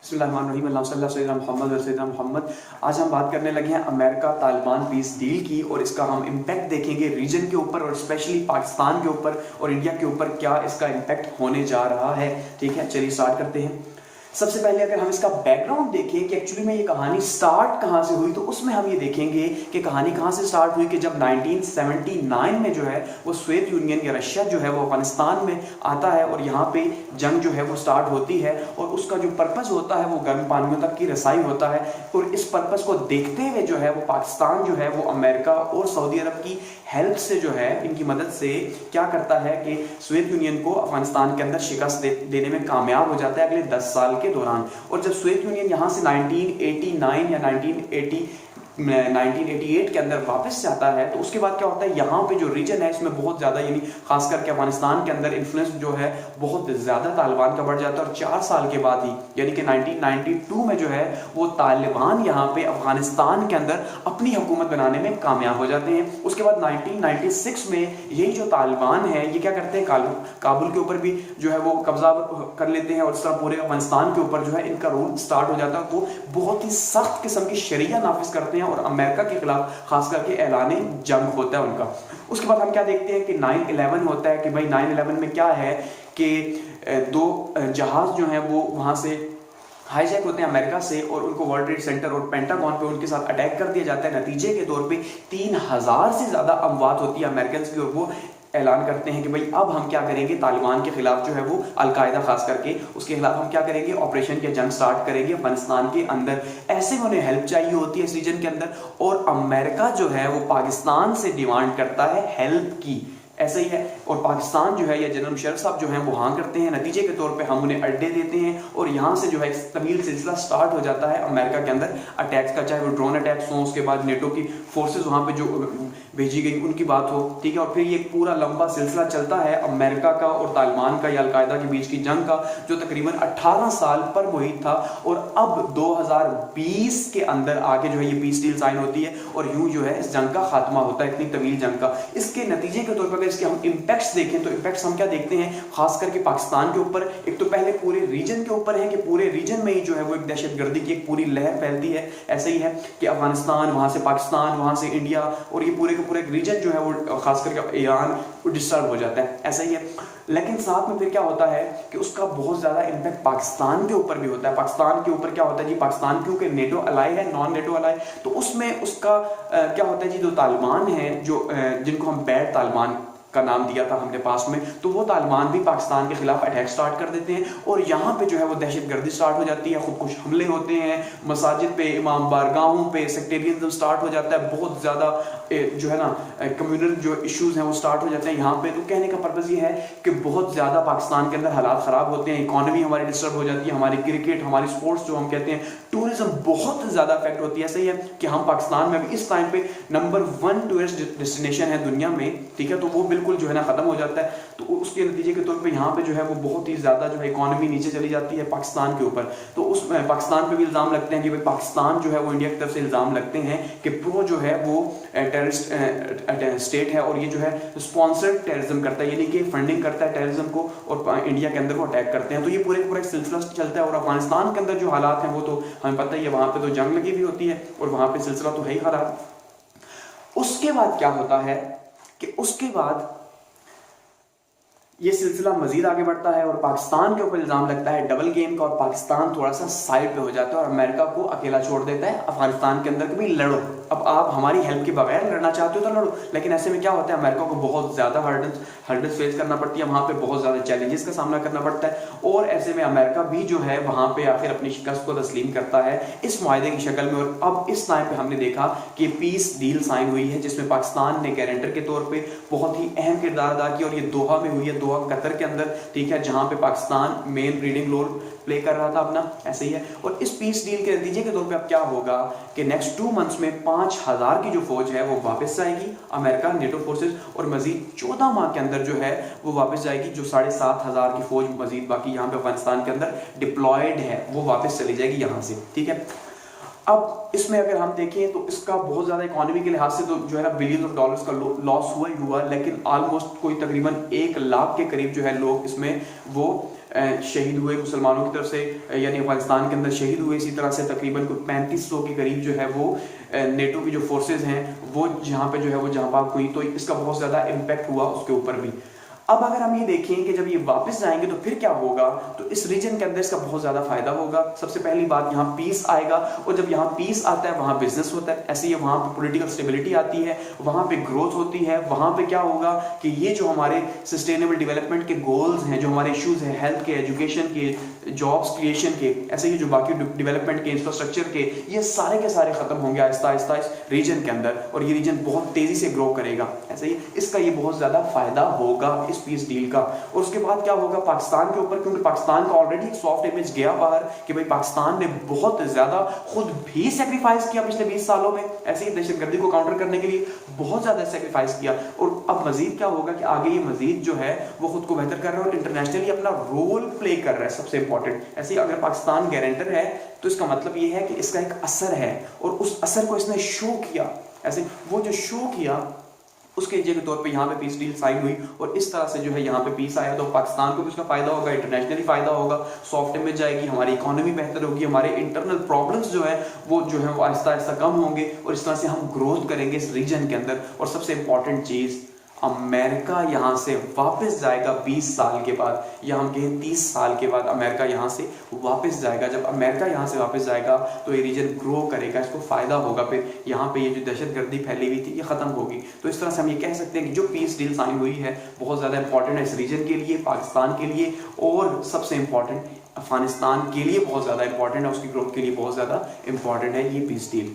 बिस्मिल्लाहिर्रहमानिर्रहीम अल्लाहुम्मा सल्ली अला मुहम्मद व सय्यिदना मुहम्मद। आज हम बात करने लगे हैं अमेरिका तालिबान पीस डील की और इसका हम इम्पैक्ट देखेंगे रीजन के ऊपर और स्पेशली पाकिस्तान के ऊपर और इंडिया के ऊपर क्या इसका इम्पैक्ट होने जा रहा है। ठीक है, चलिए स्टार्ट करते हैं। सबसे पहले अगर हम इसका बैकग्राउंड देखें कि एक्चुअली में ये कहानी स्टार्ट कहाँ से हुई, तो उसमें हम ये देखेंगे कि कहानी कहाँ से स्टार्ट हुई कि जब 1979 में जो है वो सोवियत यूनियन या रशिया जो है वो अफगानिस्तान में आता है और यहाँ पे जंग जो है वो स्टार्ट होती है और उसका जो पर्पस होता है वो गर्म पानियों तक की रसाई होता है। और इस पर्पस को देखते हुए जो है वो पाकिस्तान जो है वो अमेरिका और सऊदी अरब की हेल्प से जो है इनकी मदद से क्या करता है कि सोवियत यूनियन को अफगानिस्तान के अंदर शिकस्त देने में कामयाब हो जाता है अगले 10 साल के दौरान। और जब सोवियत यूनियन यहाँ से 1989 या 1988 के अंदर वापस जाता है तो उसके बाद क्या होता है, यहाँ पे जो रीजन है इसमें बहुत ज़्यादा यानी खास करके अफगानिस्तान के अंदर इन्फ्लुएंस जो है बहुत ज़्यादा तालिबान का बढ़ जाता है। और 4 साल के बाद ही यानी कि 1992 में जो है वो तालिबान यहाँ पे अफगानिस्तान के अंदर अपनी हुकूमत बनाने में कामयाब हो जाते हैं। उसके बाद 1996 में यही जो तालिबान है ये क्या करते हैं, काबुल के ऊपर भी जो है वो कब्जा कर लेते हैं और इस तरह पूरे अफगानिस्तान के ऊपर जो है इनका रूल स्टार्ट हो जाता है। वो बहुत ही सख्त किस्म की शरिया नाफिज करते हैं और अमेरिका के खिलाफ खास करके ऐलाने जंग होता है उनका। उसके बाद हम क्या देखते हैं कि 9/11 होता है कि भाई 9/11 में क्या है कि 2 जहाज जो हैं वो वहां से हाईजैक होते हैं अमेरिका से और उनको वर्ल्ड ट्रेड सेंटर और पेंटागन पे उनके साथ अटैक कर दिया जाता है। नतीजे के तौर पे 3000 से ज्यादा अमवात होती है अमेरिकन की और वो ऐलान करते हैं कि भाई अब हम क्या करेंगे, तालिबान के खिलाफ जो है वो अलकायदा खास करके उसके खिलाफ हम क्या करेंगे, ऑपरेशन के जंग स्टार्ट करेंगे अफगानिस्तान के अंदर। ऐसे में उन्हें हेल्प चाहिए होती है इस रीजन के अंदर और अमेरिका जो है वो पाकिस्तान से डिमांड करता है हेल्प की। ऐसा ही है और पाकिस्तान जो है या जनरल मुशर्रफ साहब जो हैं वो हाँ करते हैं। नतीजे के तौर पे हम उन्हें अड्डे देते हैं और यहाँ से जो है एक तवील सिलसिला स्टार्ट हो जाता है अमेरिका के अंदर अटैक्स का, चाहे वो ड्रोन अटैक्स हों, उसके बाद नेटो की फोर्सेस वहाँ पे जो भेजी गई उनकी बात हो। ठीक है, और फिर ये पूरा लंबा सिलसिला चलता है अमेरिका का और तालिबान का या अलकायदा के बीच की जंग का जो तकरीबन 18 साल पर मुहित था। और अब 2020 के अंदर आके जो है ये पीस डील साइन होती है और यूं जो है इस जंग का खात्मा होता है, इतनी तवील जंग का। इसके नतीजे के तौर पर इसके हम इंपैक्ट्स देखें तो इंपैक्ट्स हम क्या देखते हैं, खास करके पाकिस्तान के ऊपर एक तो पहले पूरे रीजन के ऊपर है कि पूरे रीजन में ही जो है वो एक दहशतगर्दी की एक पूरी लहर फैलती है। ऐसा ही है कि अफगानिस्तान, वहां से पाकिस्तान, वहां से इंडिया और ये पूरे के पूरे रीजन जो है वो खास करके ईरान वो डिस्टर्ब हो जाता है। ऐसा ही है, लेकिन साथ में फिर क्या होता है कि उसका बहुत ज्यादा इंपैक्ट पाकिस्तान के ऊपर भी होता है। पाकिस्तान के ऊपर क्या होता है जी, पाकिस्तान क्योंकि नेटो अलाई है, नॉन नेटो अलाई, तो उसमें उसका क्या होता है जी, जो तालिबान है जो जिनको हम बैड तालिबान का नाम दिया था हमने पास में, तो वो तालिबान भी पाकिस्तान के खिलाफ अटैक स्टार्ट कर देते हैं और यहाँ पे जो है वो दहशतगर्दी स्टार्ट हो जाती है, खुदकुश हमले होते हैं मसाजिद पे, इमाम बारगाहों पे, सेक्टेरियनिज्म स्टार्ट हो जाता है, बहुत ज़्यादा जो है ना कम्युनल जो इश्यूज हैं वो स्टार्ट हो जाते हैं यहाँ पे। तो कहने का पर्पज़ ये है कि बहुत ज़्यादा पाकिस्तान के अंदर हालात ख़राब होते हैं, इकॉनमी हमारी डिस्टर्ब हो जाती है, हमारी क्रिकेट, हमारी स्पोर्ट्स जो हम कहते हैं, टूरिज्म बहुत ज़्यादा अफेक्ट होती है। सही है कि हम पाकिस्तान में भी इस टाइम पे नंबर 1 टूरिस्ट डेस्टिनेशन है दुनिया में। ठीक है, तो वो बिल्कुल जो है ना खत्म हो जाता है। तो उसके नतीजे के तौर पे यहाँ पे जो है वो बहुत ही ज्यादा जो है इकोनॉमी नीचे चली जाती है पाकिस्तान के ऊपर। तो उस पाकिस्तान पे भी इल्जाम लगते हैं कि भाई पाकिस्तान जो है वो इंडिया की तरफ से इल्जाम लगते हैं कि वो जो है वो टेररिस्ट स्टेट है और ये जो है स्पॉन्सर्ड टेररिज्म करता है, यानी कि फंडिंग करता है टेररिज्म को और इंडिया के अंदर वो अटैक करते हैं। तो ये पूरे पूरा सिलसिला चलता है और अफगानिस्तान के अंदर जो हालात हैं वो तो हमें पता ही है, वहां पे तो जंग लगी भी होती है और वहां पे सिलसिला तो है ही खराब। उसके बाद क्या होता है कि उसके बाद ये सिलसिला मजीद आगे बढ़ता है और पाकिस्तान के ऊपर इल्जाम लगता है डबल गेम का और पाकिस्तान थोड़ा सा साइड पे हो जाता है और अमेरिका को अकेला छोड़ देता है अफगानिस्तान के अंदर कि भाई लड़ो, अब आप हमारी हेल्प के बगैर लड़ना चाहते हो तो लड़ो। लेकिन ऐसे में क्या होता है, अमेरिका को बहुत ज्यादा हर्डल्स फेस करना पड़ती है, वहां पे बहुत ज्यादा चैलेंजेस का सामना करना पड़ता है और ऐसे में अमेरिका भी जो है वहां पे आखिर अपनी शिकस्त को तस्लीम करता है इस मुआहदे की शक्ल में। और अब इस टाइम पे हमने देखा कि पीस डील साइन हुई है जिसमें पाकिस्तान ने गारंटर के तौर पर बहुत ही अहम किरदार अदा किया और ये दोहा में हुई है, दोहा कतर के अंदर। ठीक है, जहां पे Pakistan main leading role play कर रहा था अपना। ऐसे ही है और इस पीस डील के नतीजे के तौर पे अब क्या होगा कि नेक्स्ट 2 मंथ्स में 5000 की जो फौज है वो वापस जाएगी अमेरिका नेटो फोर्सेस और मजीद 14 माह के अंदर जो है वो वापस जाएगी। जो 7500 की फौज मजीद बाकी यहाँ पे अफगानिस्तान के अंदर डिप्लॉयड है वो वापस चली जाएगी यहाँ से। ठीक है, अब इसमें अगर हम देखें तो इसका बहुत ज्यादा इकोनॉमी के लिहाज से तो जो है ना बिलियन ऑफ डॉलर्स का लॉस हुआ ही हुआ, लेकिन ऑलमोस्ट कोई तकरीबन 1 लाख के करीब जो है लोग इसमें वो शहीद हुए मुसलमानों की तरफ से, यानी अफगानिस्तान के अंदर शहीद हुए। इसी तरह से तकरीबन 3500 के करीब जो है वो नेटो की जो फोर्सेज हैं वो जहाँ पे जो है वो जहाँ पाक हुई, तो इसका बहुत ज़्यादा इम्पैक्ट हुआ उसके ऊपर भी। अब अगर हम ये देखें कि जब ये वापस जाएंगे तो फिर क्या होगा, तो इस रीजन के अंदर इसका बहुत ज्यादा फायदा होगा। सबसे पहली बात, यहाँ पीस आएगा, और जब यहाँ पीस आता है वहाँ बिजनेस होता है, ऐसे ही वहाँ पे पॉलिटिकल स्टेबिलिटी आती है, वहाँ पे ग्रोथ होती है। वहाँ पे क्या होगा कि ये जो हमारे सस्टेनेबल डेवलपमेंट के गोल्स हैं, जो हमारे इश्यूज हैं हेल्थ के, एजुकेशन के, जॉब्स क्रिएशन के, ऐसे ही जो बाकी डेवलपमेंट के, इंफ्रास्ट्रक्चर के, ये सारे के सारे खत्म होंगे आहिस्ता आहिस्ता इस रीजन के अंदर, और ये रीजन बहुत तेजी से ग्रो करेगा। ऐसे ही इसका ये बहुत ज्यादा फायदा होगा इस पीस डील का। और उसके बाद क्या होगा पाकिस्तान के ऊपर, क्योंकि पाकिस्तान का ऑलरेडी एक सॉफ्ट इमेज गया बाहर कि भाई पाकिस्तान ने बहुत ज्यादा खुद भी सेक्रीफाइस किया पिछले 20 सालों में, ऐसे ही दहशतगर्दी को काउंटर करने के लिए बहुत ज्यादा सेक्रीफाइस किया। और अब मजीद क्या होगा कि आगे ये मजीद जो है वो खुद को बेहतर कर रहा है और इंटरनेशनली अपना रोल प्ले कर रहा है, सबसे इंपॉर्टेंट। ऐसे ही अगर पाकिस्तान गारंटर है तो इसका मतलब ये है कि इसका एक असर है, और उस असर को इसने शो किया। ऐसे वो जो शो किया उसके के तौर पे यहाँ पे पीस डील साइन हुई, और इस तरह से जो है यहाँ पे पीस आया, तो पाकिस्तान को भी उसका फायदा होगा, इंटरनेशनली फायदा होगा, सॉफ्ट इमेज जाएगी, हमारी इकोनॉमी बेहतर होगी, हमारे इंटरनल प्रॉब्लम्स जो है वो आहिस्ता आहिस्ता कम होंगे, और इस तरह से हम ग्रोथ करेंगे इस रीजन के अंदर। और सबसे इंपॉर्टेंट चीज, अमेरिका यहाँ से वापस जाएगा 20 साल के बाद, या हम कहें 30 साल के बाद अमेरिका यहाँ से वापस जाएगा। जब अमेरिका यहाँ से वापस जाएगा तो ये रीजन ग्रो करेगा, इसको फायदा होगा, फिर यहाँ पे ये जो दहशतगर्दी फैली हुई थी ये खत्म होगी। तो इस तरह से हम ये कह सकते हैं कि जो पीस डील साइन हुई है बहुत ज़्यादा इंपॉर्टेंट है इस रीजन के लिए, पाकिस्तान के लिए, और सबसे इंपॉर्टेंट अफगानिस्तान के लिए बहुत ज़्यादा इंपॉर्टेंट है, उसकी ग्रोथ के लिए बहुत ज़्यादा इंपॉर्टेंट है ये पीस डील।